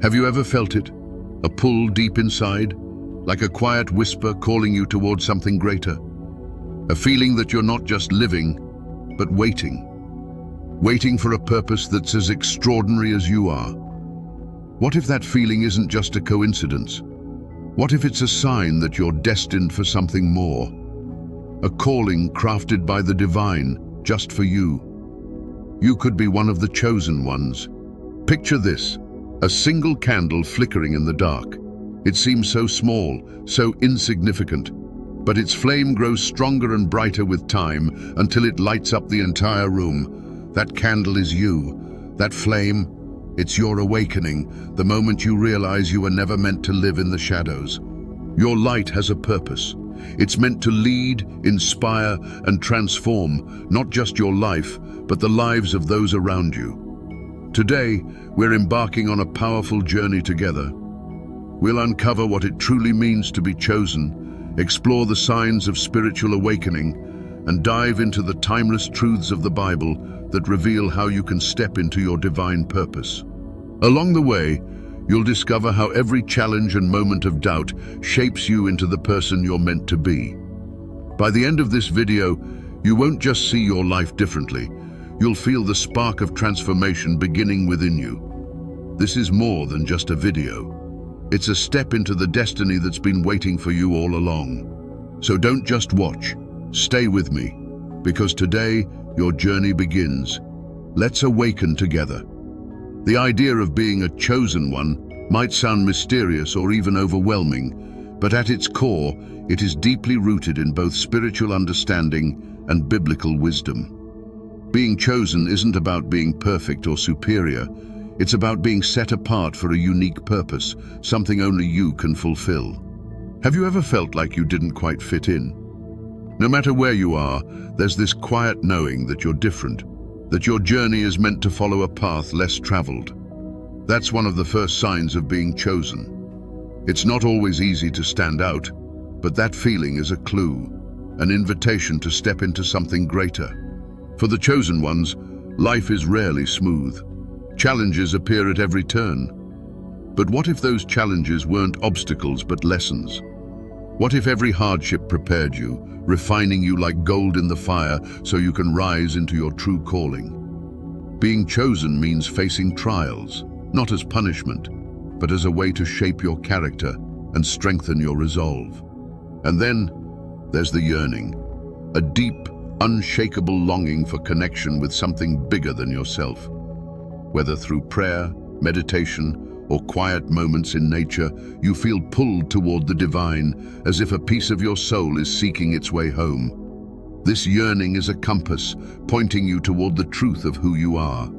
Have you ever felt it? A pull deep inside, like a quiet whisper calling you towards something greater? A feeling that you're not just living, but waiting. Waiting for a purpose that's as extraordinary as you are. What if that feeling isn't just a coincidence? What if it's a sign that you're destined for something more? A calling crafted by the divine, just for you. You could be one of the chosen ones. Picture this, a single candle flickering in the dark. It seems so small, so insignificant, but its flame grows stronger and brighter with time until it lights up the entire room. That candle is you. That flame, it's your awakening, the moment you realize you were never meant to live in the shadows. Your light has a purpose. It's meant to lead, inspire, and transform not just your life, but the lives of those around you. Today, we're embarking on a powerful journey together. We'll uncover what it truly means to be chosen, explore the signs of spiritual awakening, and dive into the timeless truths of the Bible that reveal how you can step into your divine purpose. Along the way, you'll discover how every challenge and moment of doubt shapes you into the person you're meant to be. By the end of this video, you won't just see your life differently, you'll feel the spark of transformation beginning within you. This is more than just a video. It's a step into the destiny that's been waiting for you all along. So don't just watch, stay with me, because today your journey begins. Let's awaken together. The idea of being a chosen one might sound mysterious or even overwhelming, but at its core, it is deeply rooted in both spiritual understanding and biblical wisdom. Being chosen isn't about being perfect or superior. It's about being set apart for a unique purpose, something only you can fulfill. Have you ever felt like you didn't quite fit in? No matter where you are, there's this quiet knowing that you're different, that your journey is meant to follow a path less traveled. That's one of the first signs of being chosen. It's not always easy to stand out, but that feeling is a clue, an invitation to step into something greater. For the chosen ones, life is rarely smooth. Challenges appear at every turn. But what if those challenges weren't obstacles but lessons? What if every hardship prepared you, refining you like gold in the fire so you can rise into your true calling? Being chosen means facing trials, not as punishment, but as a way to shape your character and strengthen your resolve. And then there's the yearning, a deep, unshakable longing for connection with something bigger than yourself. Whether through prayer, meditation, or quiet moments in nature, you feel pulled toward the divine, as if a piece of your soul is seeking its way home. This yearning is a compass, pointing you toward the truth of who you are.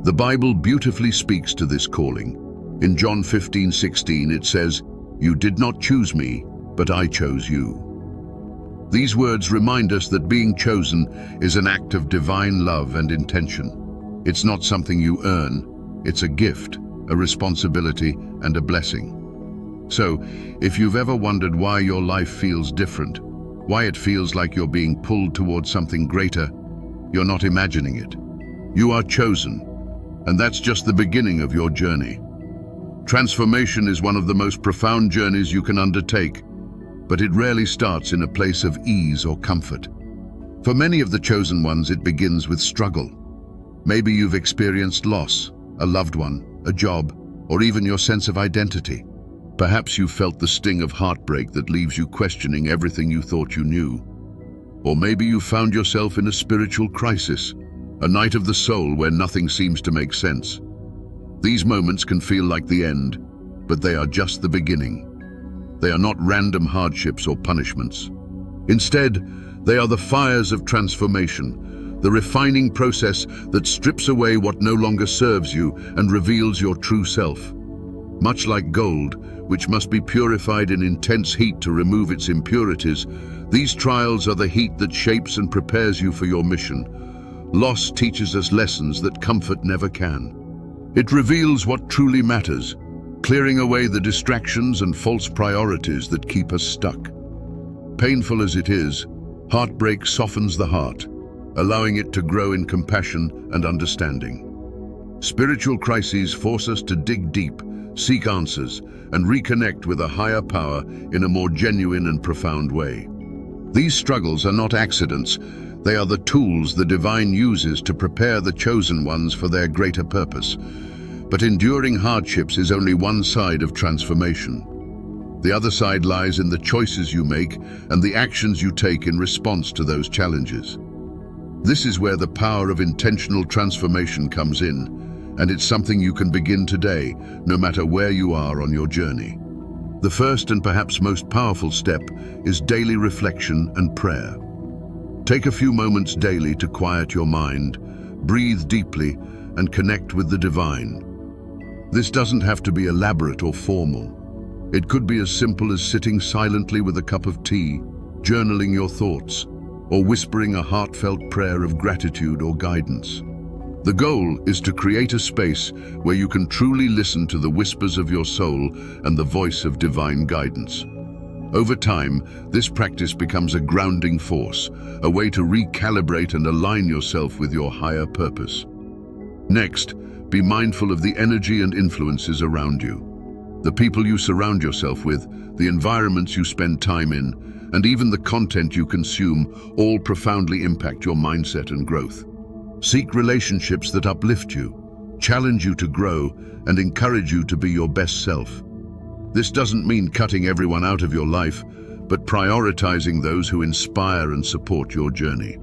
The Bible beautifully speaks to this calling. In John 15:16 it says, "You did not choose me, but I chose you." These words remind us that being chosen is an act of divine love and intention. It's not something you earn, it's a gift, a responsibility, and a blessing. So, if you've ever wondered why your life feels different, why it feels like you're being pulled towards something greater, you're not imagining it. You are chosen, and that's just the beginning of your journey. Transformation is one of the most profound journeys you can undertake, but it rarely starts in a place of ease or comfort. For many of the chosen ones, it begins with struggle. Maybe you've experienced loss, a loved one, a job, or even your sense of identity. Perhaps you felt the sting of heartbreak that leaves you questioning everything you thought you knew. Or maybe you found yourself in a spiritual crisis, a night of the soul where nothing seems to make sense. These moments can feel like the end, but they are just the beginning. They are not random hardships or punishments. Instead, they are the fires of transformation, the refining process that strips away what no longer serves you and reveals your true self. Much like gold, which must be purified in intense heat to remove its impurities, these trials are the heat that shapes and prepares you for your mission. Loss teaches us lessons that comfort never can. It reveals what truly matters, clearing away the distractions and false priorities that keep us stuck. Painful as it is, heartbreak softens the heart, allowing it to grow in compassion and understanding. Spiritual crises force us to dig deep, seek answers, and reconnect with a higher power in a more genuine and profound way. These struggles are not accidents. They are the tools the divine uses to prepare the chosen ones for their greater purpose. But enduring hardships is only one side of transformation. The other side lies in the choices you make and the actions you take in response to those challenges. This is where the power of intentional transformation comes in, and it's something you can begin today, no matter where you are on your journey. The first and perhaps most powerful step is daily reflection and prayer. Take a few moments daily to quiet your mind, breathe deeply, and connect with the divine. This doesn't have to be elaborate or formal. It could be as simple as sitting silently with a cup of tea, journaling your thoughts, or whispering a heartfelt prayer of gratitude or guidance. The goal is to create a space where you can truly listen to the whispers of your soul and the voice of divine guidance. Over time, this practice becomes a grounding force, a way to recalibrate and align yourself with your higher purpose. Next, be mindful of the energy and influences around you. The people you surround yourself with, the environments you spend time in, and even the content you consume all profoundly impact your mindset and growth. Seek relationships that uplift you, challenge you to grow, and encourage you to be your best self. This doesn't mean cutting everyone out of your life, but prioritizing those who inspire and support your journey.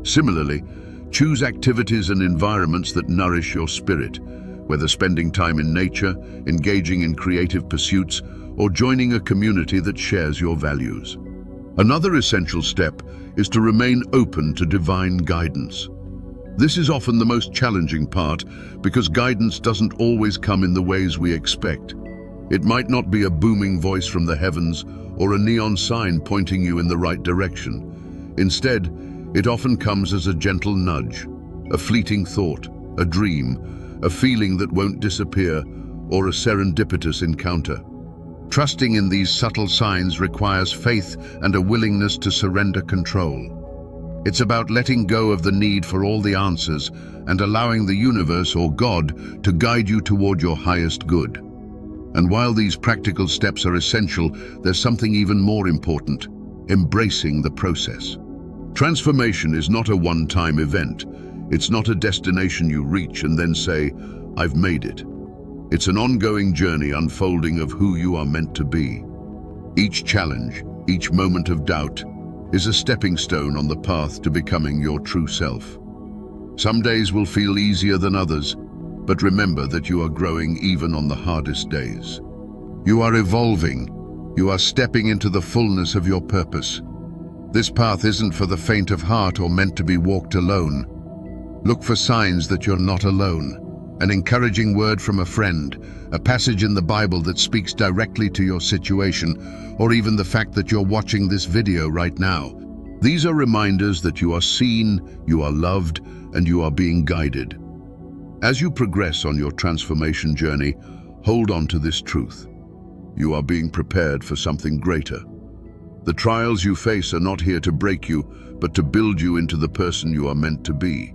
Similarly, choose activities and environments that nourish your spirit, whether spending time in nature, engaging in creative pursuits, or joining a community that shares your values. Another essential step is to remain open to divine guidance. This is often the most challenging part because guidance doesn't always come in the ways we expect. It might not be a booming voice from the heavens or a neon sign pointing you in the right direction. Instead, it often comes as a gentle nudge, a fleeting thought, a dream, a feeling that won't disappear, or a serendipitous encounter. Trusting in these subtle signs requires faith and a willingness to surrender control. It's about letting go of the need for all the answers and allowing the universe or God to guide you toward your highest good. And while these practical steps are essential, there's something even more important: embracing the process. Transformation is not a one-time event. It's not a destination you reach and then say, "I've made it." It's an ongoing journey unfolding of who you are meant to be. Each challenge, each moment of doubt, is a stepping stone on the path to becoming your true self. Some days will feel easier than others, but remember that you are growing even on the hardest days. You are evolving. You are stepping into the fullness of your purpose. This path isn't for the faint of heart or meant to be walked alone. Look for signs that you're not alone. An encouraging word from a friend, a passage in the Bible that speaks directly to your situation, or even the fact that you're watching this video right now. These are reminders that you are seen, you are loved, and you are being guided. As you progress on your transformation journey, hold on to this truth. You are being prepared for something greater. The trials you face are not here to break you, but to build you into the person you are meant to be.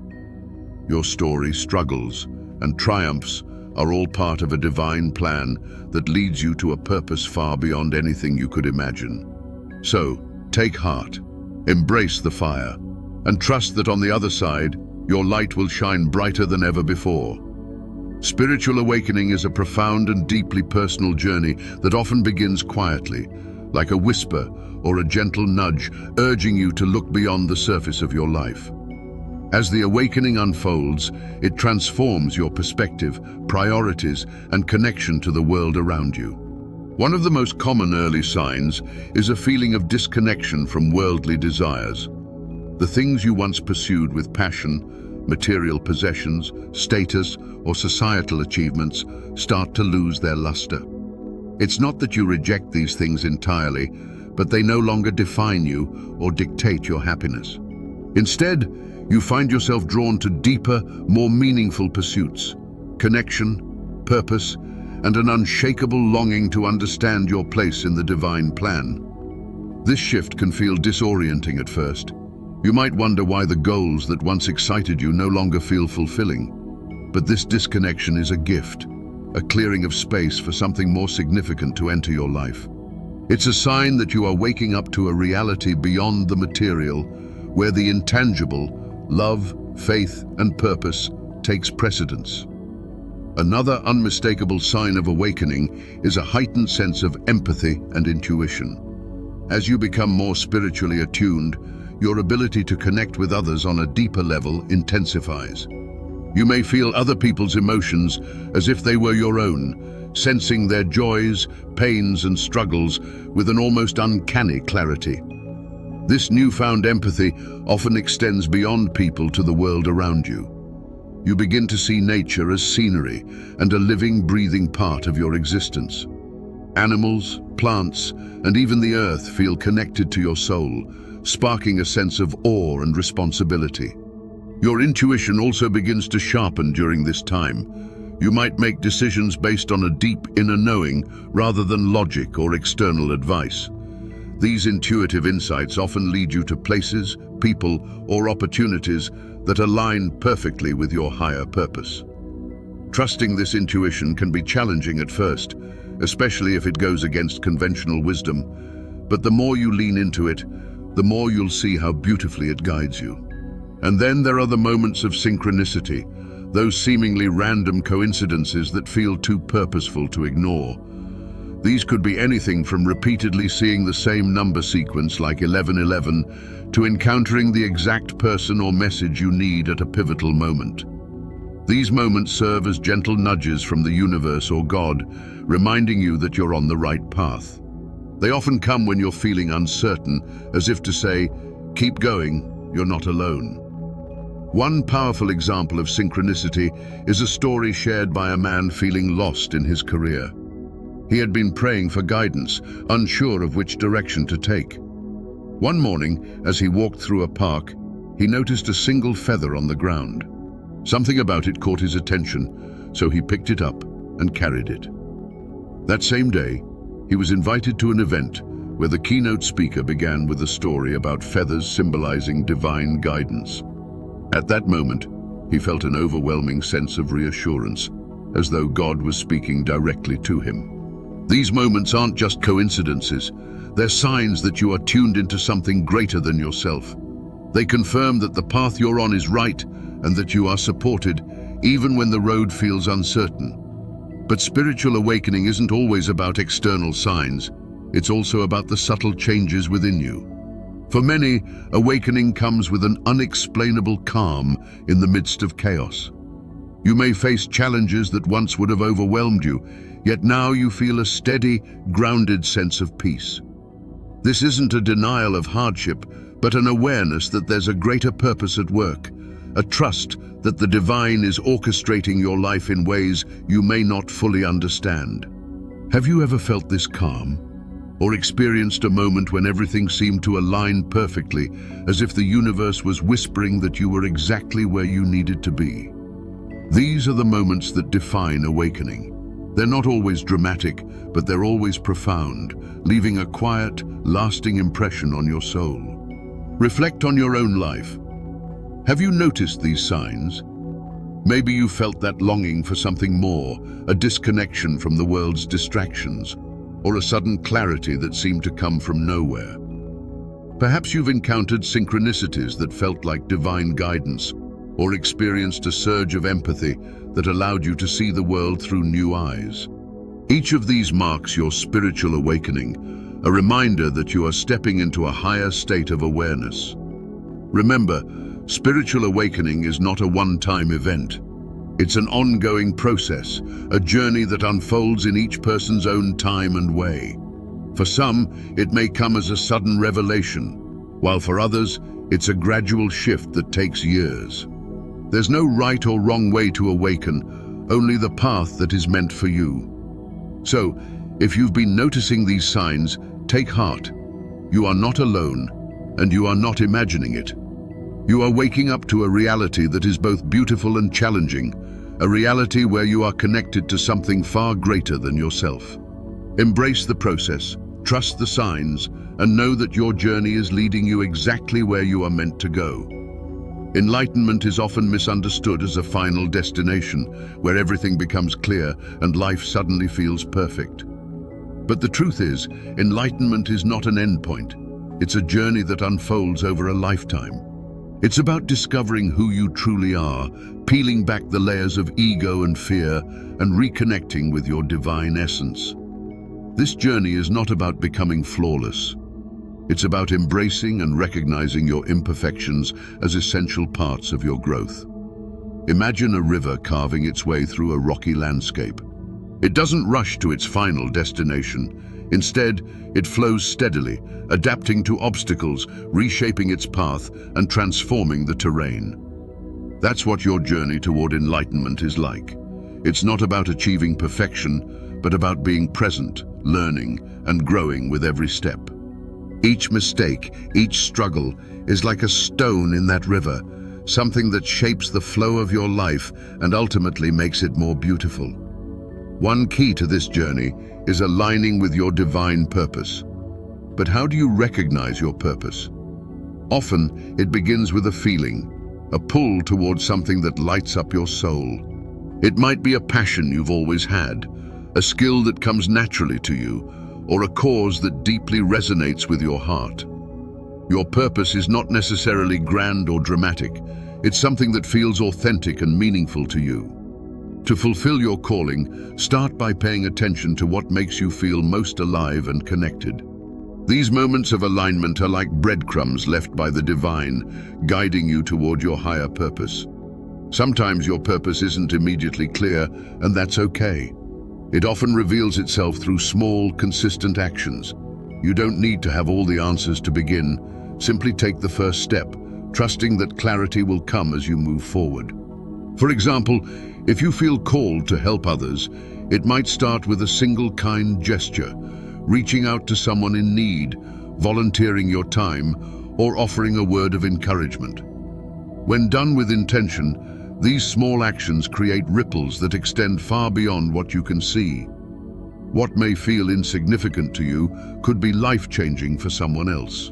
Your story, struggles, and triumphs are all part of a divine plan that leads you to a purpose far beyond anything you could imagine. So, take heart, embrace the fire, and trust that on the other side, your light will shine brighter than ever before. Spiritual awakening is a profound and deeply personal journey that often begins quietly, like a whisper or a gentle nudge urging you to look beyond the surface of your life. As the awakening unfolds, it transforms your perspective, priorities, and connection to the world around you. One of the most common early signs is a feeling of disconnection from worldly desires. The things you once pursued with passion, material possessions, status, or societal achievements start to lose their luster. It's not that you reject these things entirely, but they no longer define you or dictate your happiness. Instead, you find yourself drawn to deeper, more meaningful pursuits, connection, purpose, and an unshakable longing to understand your place in the divine plan. This shift can feel disorienting at first. You might wonder why the goals that once excited you no longer feel fulfilling. But this disconnection is a gift. a clearing of space for something more significant to enter your life. It's a sign that you are waking up to a reality beyond the material, where the intangible, love, faith, and purpose takes precedence. Another unmistakable sign of awakening is a heightened sense of empathy and intuition. As you become more spiritually attuned, your ability to connect with others on a deeper level intensifies. You may feel other people's emotions as if they were your own, sensing their joys, pains, and struggles with an almost uncanny clarity. This newfound empathy often extends beyond people to the world around you. You begin to see nature as scenery and a living, breathing part of your existence. Animals, plants, and even the earth feel connected to your soul, sparking a sense of awe and responsibility. Your intuition also begins to sharpen during this time. You might make decisions based on a deep inner knowing rather than logic or external advice. These intuitive insights often lead you to places, people, or opportunities that align perfectly with your higher purpose. Trusting this intuition can be challenging at first, especially if it goes against conventional wisdom, but the more you lean into it, the more you'll see how beautifully it guides you. And then there are the moments of synchronicity, those seemingly random coincidences that feel too purposeful to ignore. These could be anything from repeatedly seeing the same number sequence like 1111 to encountering the exact person or message you need at a pivotal moment. These moments serve as gentle nudges from the universe or God, reminding you that you're on the right path. They often come when you're feeling uncertain, as if to say, "Keep going, you're not alone." One powerful example of synchronicity is a story shared by a man feeling lost in his career. He had been praying for guidance, unsure of which direction to take. One morning, as he walked through a park, he noticed a single feather on the ground. Something about it caught his attention, so he picked it up and carried it. That same day, he was invited to an event where the keynote speaker began with a story about feathers symbolizing divine guidance. At that moment, he felt an overwhelming sense of reassurance, as though God was speaking directly to him. These moments aren't just coincidences, they're signs that you are tuned into something greater than yourself. They confirm that the path you're on is right and that you are supported, even when the road feels uncertain. But spiritual awakening isn't always about external signs, it's also about the subtle changes within you. For many, awakening comes with an unexplainable calm in the midst of chaos. You may face challenges that once would have overwhelmed you, yet now you feel a steady, grounded sense of peace. This isn't a denial of hardship, but an awareness that there's a greater purpose at work, a trust that the divine is orchestrating your life in ways you may not fully understand. Have you ever felt this calm, or experienced a moment when everything seemed to align perfectly, as if the universe was whispering that you were exactly where you needed to be? These are the moments that define awakening. They're not always dramatic, but they're always profound, leaving a quiet, lasting impression on your soul. Reflect on your own life. Have you noticed these signs? Maybe you felt that longing for something more, a disconnection from the world's distractions, or a sudden clarity that seemed to come from nowhere. Perhaps you've encountered synchronicities that felt like divine guidance, or experienced a surge of empathy that allowed you to see the world through new eyes. Each of these marks your spiritual awakening, a reminder that you are stepping into a higher state of awareness. Remember, spiritual awakening is not a one-time event. It's an ongoing process, a journey that unfolds in each person's own time and way. For some, it may come as a sudden revelation, while for others, it's a gradual shift that takes years. There's no right or wrong way to awaken, only the path that is meant for you. So, if you've been noticing these signs, take heart. You are not alone, and you are not imagining it. You are waking up to a reality that is both beautiful and challenging, a reality where you are connected to something far greater than yourself. Embrace the process, trust the signs, and know that your journey is leading you exactly where you are meant to go. Enlightenment is often misunderstood as a final destination where everything becomes clear and life suddenly feels perfect. But the truth is, enlightenment is not an endpoint. It's a journey that unfolds over a lifetime. It's about discovering who you truly are, peeling back the layers of ego and fear, and reconnecting with your divine essence. This journey is not about becoming flawless. It's about embracing and recognizing your imperfections as essential parts of your growth. Imagine a river carving its way through a rocky landscape. It doesn't rush to its final destination. Instead, it flows steadily, adapting to obstacles, reshaping its path, and transforming the terrain. That's what your journey toward enlightenment is like. It's not about achieving perfection, but about being present, learning, and growing with every step. Each mistake, each struggle, is like a stone in that river, something that shapes the flow of your life and ultimately makes it more beautiful. One key to this journey is aligning with your divine purpose. But how do you recognize your purpose? Often, it begins with a feeling, a pull towards something that lights up your soul. It might be a passion you've always had, a skill that comes naturally to you, or a cause that deeply resonates with your heart. Your purpose is not necessarily grand or dramatic. It's something that feels authentic and meaningful to you. To fulfill your calling, start by paying attention to what makes you feel most alive and connected. These moments of alignment are like breadcrumbs left by the divine, guiding you toward your higher purpose. Sometimes your purpose isn't immediately clear, and that's okay. It often reveals itself through small, consistent actions. You don't need to have all the answers to begin. Simply take the first step, trusting that clarity will come as you move forward. For example, if you feel called to help others, it might start with a single kind gesture, reaching out to someone in need, volunteering your time, or offering a word of encouragement. When done with intention, these small actions create ripples that extend far beyond what you can see. What may feel insignificant to you could be life-changing for someone else.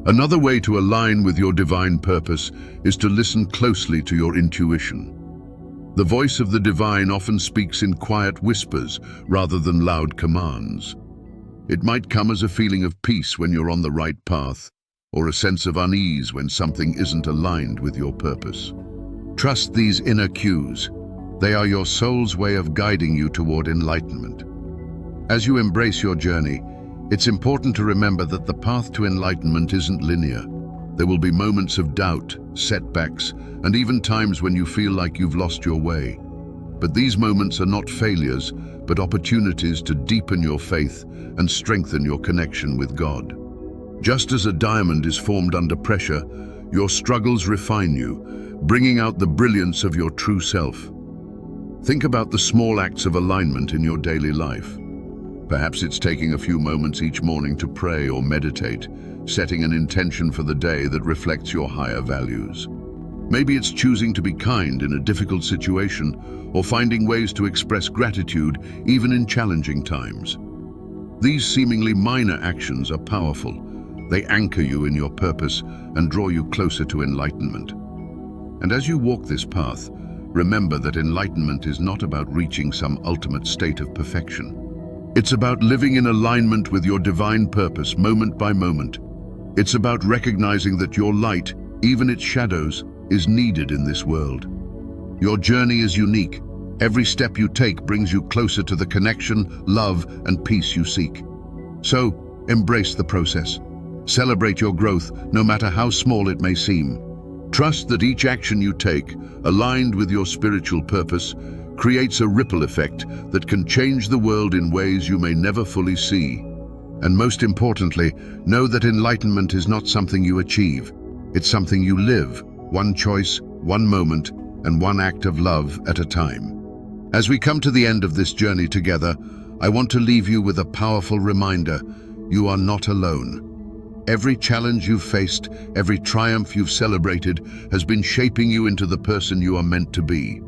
Another way to align with your divine purpose is to listen closely to your intuition. The voice of the divine often speaks in quiet whispers rather than loud commands. It might come as a feeling of peace when you're on the right path, or a sense of unease when something isn't aligned with your purpose. Trust these inner cues. They are your soul's way of guiding you toward enlightenment. As you embrace your journey, it's important to remember that the path to enlightenment isn't linear. There will be moments of doubt, setbacks, and even times when you feel like you've lost your way. But these moments are not failures, but opportunities to deepen your faith and strengthen your connection with God. Just as a diamond is formed under pressure, your struggles refine you, bringing out the brilliance of your true self. Think about the small acts of alignment in your daily life. Perhaps it's taking a few moments each morning to pray or meditate, setting an intention for the day that reflects your higher values. Maybe it's choosing to be kind in a difficult situation, or finding ways to express gratitude even in challenging times. These seemingly minor actions are powerful. They anchor you in your purpose and draw you closer to enlightenment. And as you walk this path, remember that enlightenment is not about reaching some ultimate state of perfection. It's about living in alignment with your divine purpose moment by moment. It's about recognizing that your light, even its shadows, is needed in this world. Your journey is unique. Every step you take brings you closer to the connection, love, and peace you seek. So, embrace the process. Celebrate your growth, no matter how small it may seem. Trust that each action you take, aligned with your spiritual purpose, creates a ripple effect that can change the world in ways you may never fully see. And most importantly, know that enlightenment is not something you achieve. It's something you live, one choice, one moment, and one act of love at a time. As we come to the end of this journey together, I want to leave you with a powerful reminder: you are not alone. Every challenge you've faced, every triumph you've celebrated, has been shaping you into the person you are meant to be.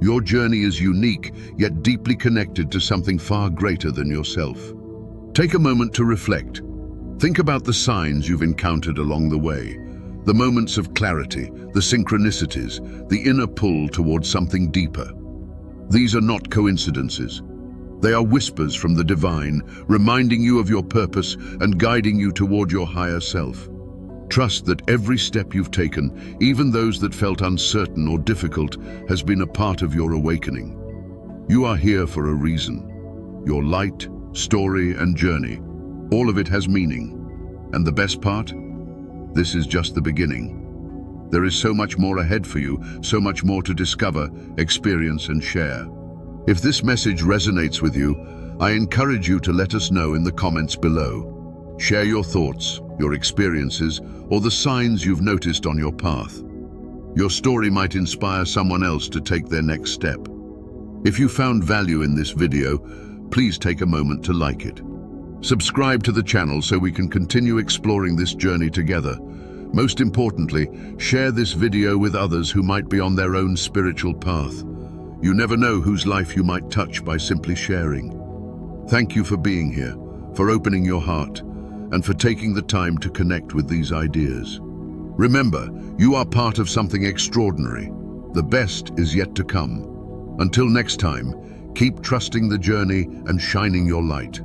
Your journey is unique, yet deeply connected to something far greater than yourself. Take a moment to reflect. Think about the signs you've encountered along the way, The moments of clarity, the synchronicities, the inner pull towards something deeper. These are not coincidences. They are whispers from the divine, reminding you of your purpose and guiding you toward your higher self. Trust that every step you've taken, even those that felt uncertain or difficult, has been a part of your awakening. You are here for a reason. Your light, story, and journey, all of it has meaning. And the best part? This is just the beginning. There is so much more ahead for you, so much more to discover, experience, and share. If this message resonates with you, I encourage you to let us know in the comments below. Share your thoughts, your experiences, or the signs you've noticed on your path. Your story might inspire someone else to take their next step. If you found value in this video, please take a moment to like it. Subscribe to the channel so we can continue exploring this journey together. Most importantly, share this video with others who might be on their own spiritual path. You never know whose life you might touch by simply sharing. Thank you for being here, for opening your heart, and for taking the time to connect with these ideas. Remember, you are part of something extraordinary. The best is yet to come. Until next time, keep trusting the journey and shining your light.